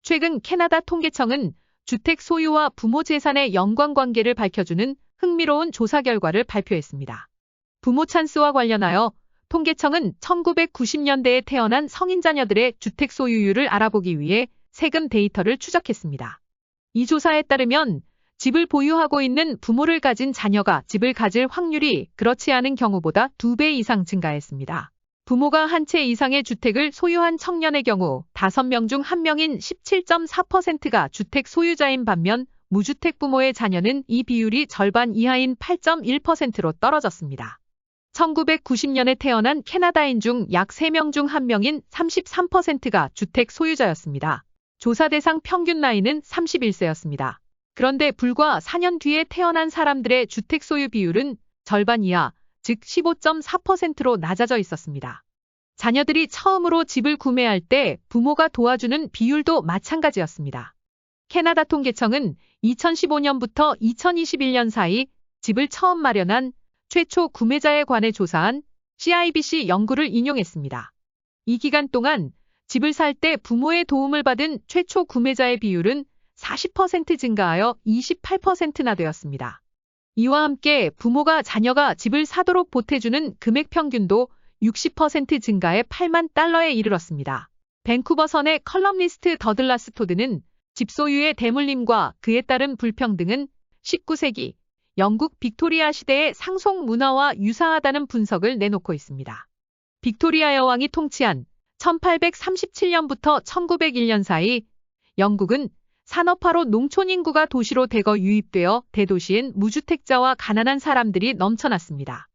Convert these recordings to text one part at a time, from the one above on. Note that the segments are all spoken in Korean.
최근 캐나다 통계청은 주택 소유와 부모 재산의 연관관계를 밝혀주는 흥미로운 조사 결과를 발표했습니다. 부모 찬스와 관련하여 통계청은 1990년대에 태어난 성인 자녀들의 주택 소유율을 알아보기 위해 세금 데이터를 추적했습니다. 이 조사에 따르면 집을 보유하고 있는 부모를 가진 자녀가 집을 가질 확률이 그렇지 않은 경우보다 2배 이상 증가했습니다. 부모가 한 채 이상의 주택을 소유한 청년의 경우 5명 중 1명인 17.4%가 주택 소유자인 반면 무주택 부모의 자녀는 이 비율이 절반 이하인 8.1%로 떨어졌습니다. 1990년에 태어난 캐나다인 중 약 3명 중 1명인 33%가 주택 소유자였습니다. 조사 대상 평균 나이는 31세였습니다. 그런데 불과 4년 뒤에 태어난 사람들의 주택 소유 비율은 절반 이하, 즉 15.4%로 낮아져 있었습니다. 자녀들이 처음으로 집을 구매할 때 부모가 도와주는 비율도 마찬가지였습니다. 캐나다 통계청은 2015년부터 2021년 사이 집을 처음 마련한 최초 구매자에 관해 조사한 CIBC 연구를 인용했습니다. 이 기간 동안 집을 살 때 부모의 도움을 받은 최초 구매자의 비율은 40% 증가하여 28%나 되었습니다. 이와 함께 부모가 자녀가 집을 사도록 보태주는 금액 평균도 60% 증가해 $80,000에 이르렀습니다. 밴쿠버 선의 컬럼니스트 더글라스 토드는 집 소유의 대물림과 그에 따른 불평등은 19세기 영국 빅토리아 시대의 상속 문화와 유사하다는 분석을 내놓고 있습니다. 빅토리아 여왕이 통치한 1837년부터 1901년 사이 영국은 산업화로 농촌 인구가 도시로 대거 유입되어 대도시엔 무주택자와 가난한 사람들이 넘쳐났습니다.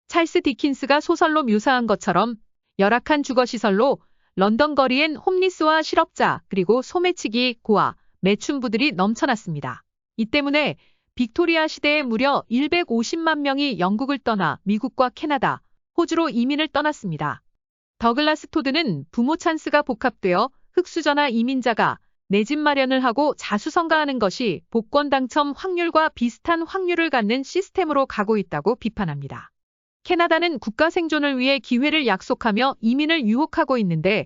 찰스 디킨스가 소설로 묘사한 것처럼 열악한 주거시설로 런던 거리엔 홈리스와 실업자 그리고 소매치기, 고아, 매춘부들이 넘쳐났습니다. 이 때문에 빅토리아 시대에 무려 150만 명이 영국을 떠나 미국과 캐나다, 호주로 이민을 떠났습니다. 더글라스 토드는 부모 찬스가 복합되어 흑수저나 이민자가 내 집 마련을 하고 자수성가하는 것이 복권 당첨 확률과 비슷한 확률을 갖는 시스템으로 가고 있다고 비판합니다. 캐나다는 국가 생존을 위해 기회를 약속하며 이민을 유혹하고 있는데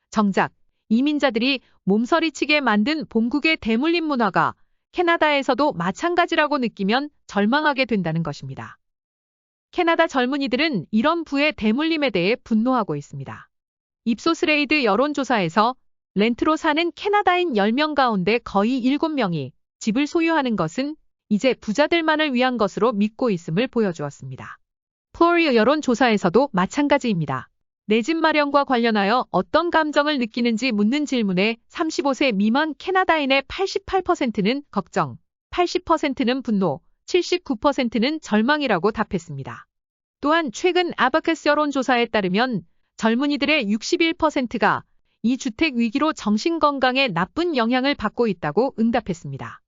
정작 이민자들이 몸서리치게 만든 본국의 대물림 문화가 캐나다에서도 마찬가지라고 느끼면 절망하게 된다는 것입니다. 캐나다 젊은이들은 이런 부의 대물림에 대해 분노하고 있습니다. 입소스레이드 여론조사에서 렌트로 사는 캐나다인 10명 가운데 거의 7명이 집을 소유하는 것은 이제 부자들만을 위한 것으로 믿고 있음을 보여주었습니다. 플로리어 여론조사에서도 마찬가지입니다. 내 집 마련과 관련하여 어떤 감정을 느끼는지 묻는 질문에 35세 미만 캐나다인의 88%는 걱정, 80%는 분노, 79%는 절망이라고 답했습니다. 또한 최근 아바카스 여론조사에 따르면 젊은이들의 61%가 이 주택 위기로 정신건강에 나쁜 영향을 받고 있다고 응답했습니다.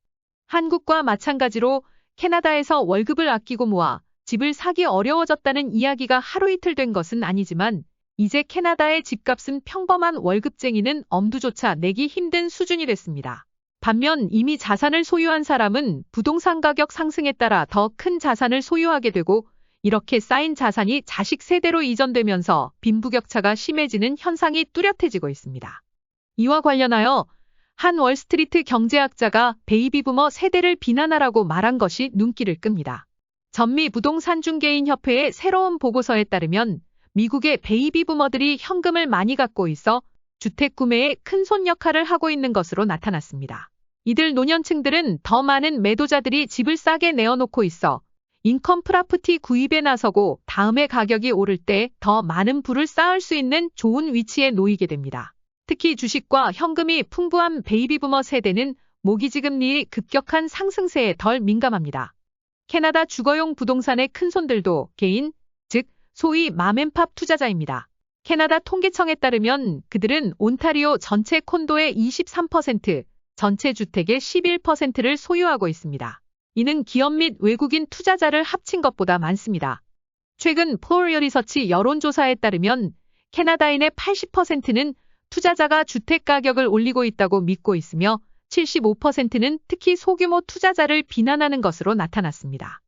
한국과 마찬가지로 캐나다에서 월급을 아끼고 모아 집을 사기 어려워졌다는 이야기가 하루 이틀 된 것은 아니지만 이제 캐나다의 집값은 평범한 월급쟁이는 엄두조차 내기 힘든 수준이 됐습니다. 반면 이미 자산을 소유한 사람은 부동산 가격 상승에 따라 더 큰 자산을 소유하게 되고 이렇게 쌓인 자산이 자식 세대로 이전되면서 빈부격차가 심해지는 현상이 뚜렷해지고 있습니다. 이와 관련하여 한 월스트리트 경제학자가 베이비부머 세대를 비난하라고 말한 것이 눈길을 끕니다. 전미 부동산 중개인 협회의 새로운 보고서에 따르면 미국의 베이비부머들이 현금을 많이 갖고 있어 주택 구매에 큰손 역할을 하고 있는 것으로 나타났습니다. 이들 노년층들은 더 많은 매도자들이 집을 싸게 내어놓고 있어 인컴 프라프티 구입에 나서고 다음에 가격이 오를 때 더 많은 부를 쌓을 수 있는 좋은 위치에 놓이게 됩니다. 특히 주식과 현금이 풍부한 베이비부머 세대는 모기지금리의 급격한 상승세에 덜 민감합니다. 캐나다 주거용 부동산의 큰손들도 개인, 즉 소위 맘앤팝 투자자입니다. 캐나다 통계청에 따르면 그들은 온타리오 전체 콘도의 23%, 전체 주택의 11%를 소유하고 있습니다. 이는 기업 및 외국인 투자자를 합친 것보다 많습니다. 최근 플로리어 리서치 여론조사에 따르면 캐나다인의 80%는 투자자가 주택 가격을 올리고 있다고 믿고 있으며 75%는 특히 소규모 투자자를 비난하는 것으로 나타났습니다.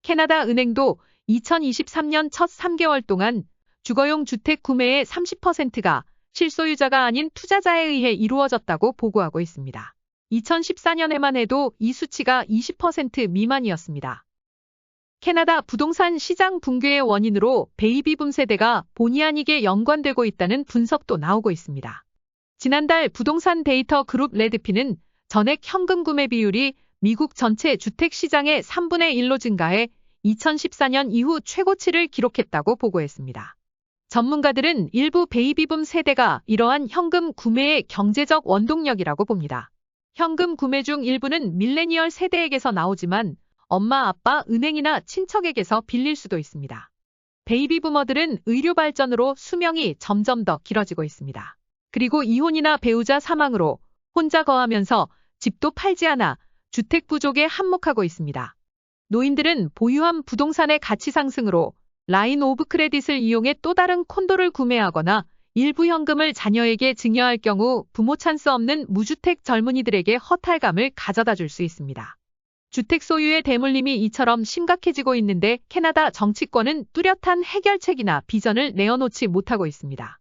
캐나다 은행도 2023년 첫 3개월 동안 주거용 주택 구매의 30%가 실소유자가 아닌 투자자에 의해 이루어졌다고 보고하고 있습니다. 2014년에만 해도 이 수치가 20% 미만이었습니다. 캐나다 부동산 시장 붕괴의 원인으로 베이비붐 세대가 본의 아니게 연관되고 있다는 분석도 나오고 있습니다. 지난달 부동산 데이터 그룹 레드핀은 전액 현금 구매 비율이 미국 전체 주택 시장의 3분의 1로 증가해 2014년 이후 최고치를 기록했다고 보고했습니다. 전문가들은 일부 베이비붐 세대가 이러한 현금 구매의 경제적 원동력이라고 봅니다. 현금 구매 중 일부는 밀레니얼 세대에게서 나오지만 엄마, 아빠, 은행이나 친척에게서 빌릴 수도 있습니다. 베이비부머들은 의료 발전으로 수명이 점점 더 길어지고 있습니다. 그리고 이혼이나 배우자 사망으로 혼자 거하면서 집도 팔지 않아 주택 부족에 한몫하고 있습니다. 노인들은 보유한 부동산의 가치 상승으로 라인 오브 크레딧을 이용해 또 다른 콘도를 구매하거나 일부 현금을 자녀에게 증여할 경우 부모 찬스 없는 무주택 젊은이들에게 허탈감을 가져다 줄 수 있습니다. 주택 소유의 대물림이 이처럼 심각해지고 있는데 캐나다 정치권은 뚜렷한 해결책이나 비전을 내어놓지 못하고 있습니다.